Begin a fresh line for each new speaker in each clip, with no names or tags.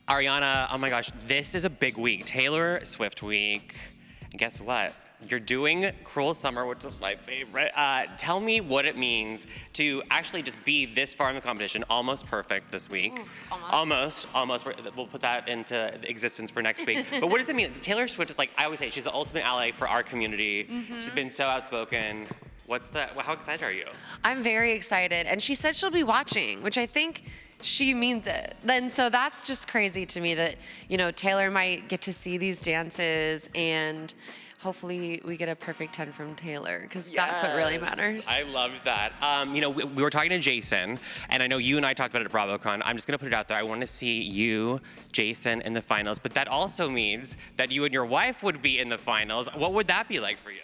Ariana, oh my gosh, this is a big week. Taylor Swift week. And guess what? You're doing Cruel Summer, which is my favorite. Tell me what it means to actually just be this far in the competition, almost perfect this week.
Ooh, almost.
Almost. We'll put that into existence for next week. But what does it mean? Taylor Swift is like, I always say, she's the ultimate ally for our community. She's been so outspoken. How excited are you?
I'm very excited. And she said she'll be watching, which I think she means it. Then so that's just crazy to me that, Taylor might get to see these dances, and hopefully we get a perfect 10 from Taylor, because that's what really matters.
I love that. We were talking to Jason, and I know you and I talked about it at BravoCon. I'm just gonna put it out there. I want to see you, Jason, in the finals, but that also means that you and your wife would be in the finals. What would that be like for you?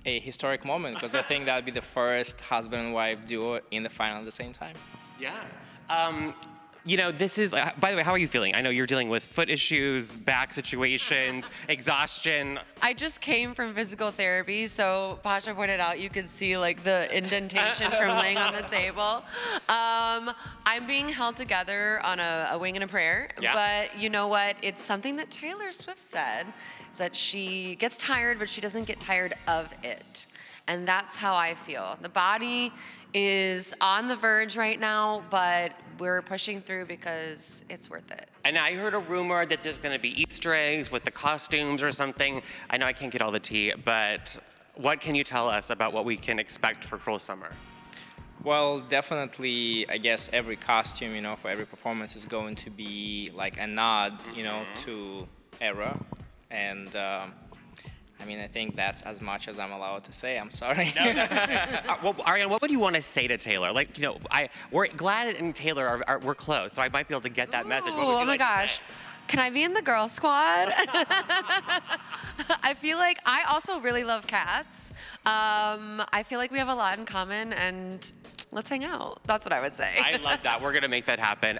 A historic moment, because I think that would be the first husband and wife duo in the final at the same time.
Yeah. This is, by the way, how are you feeling? I know you're dealing with foot issues, back situations, exhaustion.
I just came from physical therapy, so Pasha pointed out you could see like the indentation from laying on the table. I'm being held together on a wing and a prayer, but you know what? It's something that Taylor Swift said, is that she gets tired, but she doesn't get tired of it. And that's how I feel. The body is on the verge right now, but we're pushing through because it's worth it.
And I heard a rumor that there's gonna be Easter eggs with the costumes or something. I know I can't get all the tea, but what can you tell us about what we can expect for Cruel Summer?
Well, definitely, I guess every costume, for every performance is going to be like a nod, to era. And I think that's as much as I'm allowed to say. I'm sorry.
Well, Ariana, what would you want to say to Taylor? We're GLAAD and Taylor we're close, so I might be able to get that message. What would you
oh my gosh. Can I be in the girl squad? I feel like I also really love cats. I feel like we have a lot in common, and let's hang out. That's what I would say.
I love that. We're going to make that happen.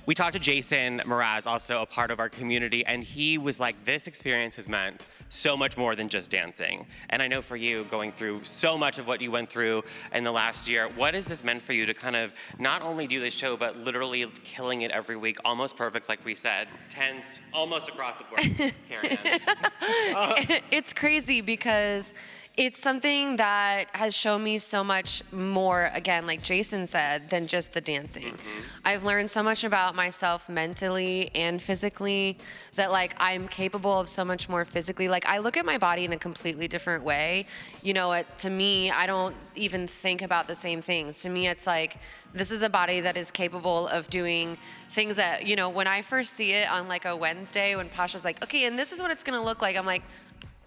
We talked to Jason Mraz, also a part of our community, and he was like, this experience has meant so much more than just dancing. And I know for you, going through so much of what you went through in the last year, what has this meant for you to kind of not only do this show, but literally killing it every week, almost perfect, like we said, 10s almost across the board.
It's crazy because it's something that has shown me so much more, again, like Jason said, than just the dancing. I've learned so much about myself mentally and physically that I'm capable of so much more physically. I look at my body in a completely different way. To me, I don't even think about the same things. To me, it's like, this is a body that is capable of doing things that, when I first see it on a Wednesday when Pasha's like, okay, and this is what it's gonna look like, I'm like,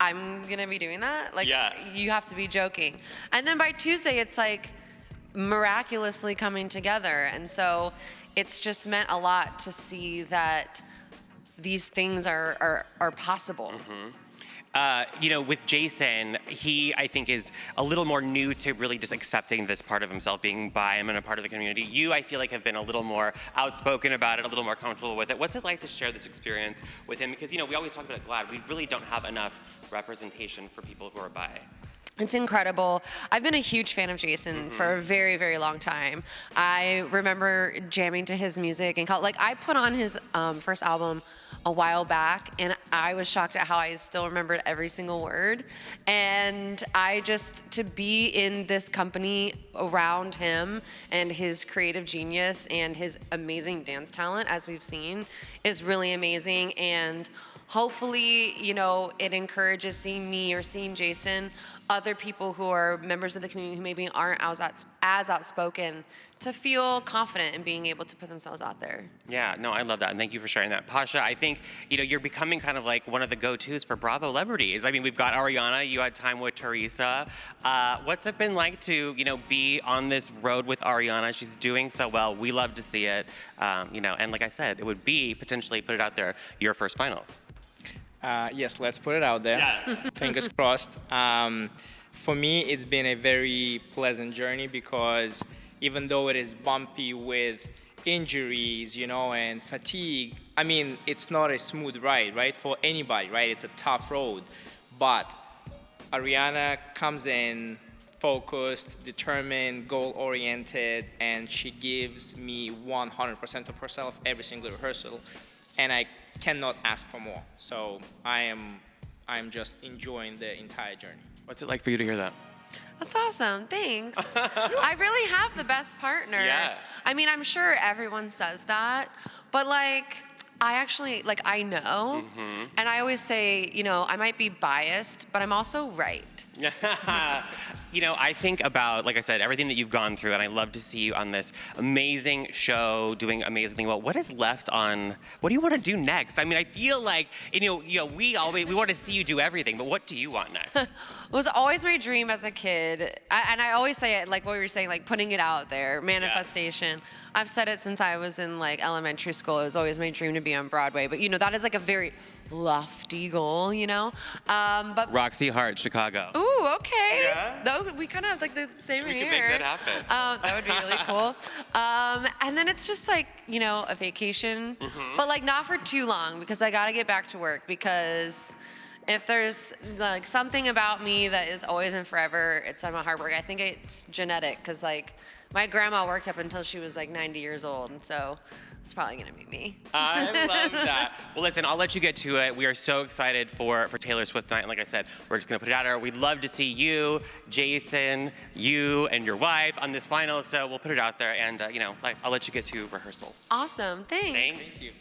I'm gonna be doing that? You have to be joking. And then by Tuesday, it's miraculously coming together. And so it's just meant a lot to see that these things are possible.
With Jason, he, I think, is a little more new to really just accepting this part of himself, being bi and a part of the community. You, I feel like, have been a little more outspoken about it, a little more comfortable with it. What's it like to share this experience with him? Because, we always talk about GLAAD. We really don't have enough representation for people who are bi.
It's incredible. I've been a huge fan of Jason for a very, very long time. I remember jamming to his music and I put on his first album a while back, and I was shocked at how I still remembered every single word. And to be in this company around him and his creative genius and his amazing dance talent, as we've seen, is really amazing. And hopefully, it encourages seeing me or seeing Jason, other people who are members of the community who maybe aren't as outspoken, to feel confident in being able to put themselves out there.
Yeah, no, I love that, and thank you for sharing that. Pasha, I think, you're becoming kind of like one of the go-tos for Bravo celebrities. We've got Ariana, you had time with Teresa. What's it been like to, be on this road with Ariana? She's doing so well. We love to see it, and like I said, it would be, potentially, put it out there, your first finals.
Yes, let's put it out there.
Yes.
Fingers crossed. For me, it's been a very pleasant journey because even though it is bumpy with injuries, and fatigue, it's not a smooth ride, right? For anybody, right? It's a tough road. But Ariana comes in focused, determined, goal-oriented, and she gives me 100% of herself every single rehearsal, and I cannot ask for more. So I'm just enjoying the entire journey.
What's it like for you to hear that?
That's awesome. Thanks. I really have the best partner.
Yeah.
I mean, I'm sure everyone says that, but like, I actually, like, I know. And I always say, you know, I might be biased, but I'm also right.
You know, I think about, like I said, everything that you've gone through, and I love to see you on this amazing show doing amazing things. Well, what is left on, what do you want to do next? I mean, I feel like, we want to see you do everything, but what do you want next?
It was always my dream as a kid. And I always say it, like what we were saying, like putting it out there, manifestation. Yeah. I've said it since I was in like elementary school. It was always my dream to be on Broadway. But, you know, that is like a very lofty goal, you know? But
Roxy Hart, Chicago.
Ooh, okay.
Yeah?
Though we kind of have like the same hair.
We can make that happen.
That would be really cool. And then it's just like, you know, a vacation, but like not for too long because I got to get back to work because if there's like something about me that is always and forever, it's I'm a hard worker. I think it's genetic because like my grandma worked up until she was like 90 years old, and so it's probably gonna be me.
I love that. Well, listen, I'll let you get to it. We are so excited for Taylor Swift tonight, and like I said, we're just gonna put it out there. We'd love to see you, Jason, you, and your wife on this final. So we'll put it out there, and I'll let you get to rehearsals.
Awesome. Thanks.
Thank you.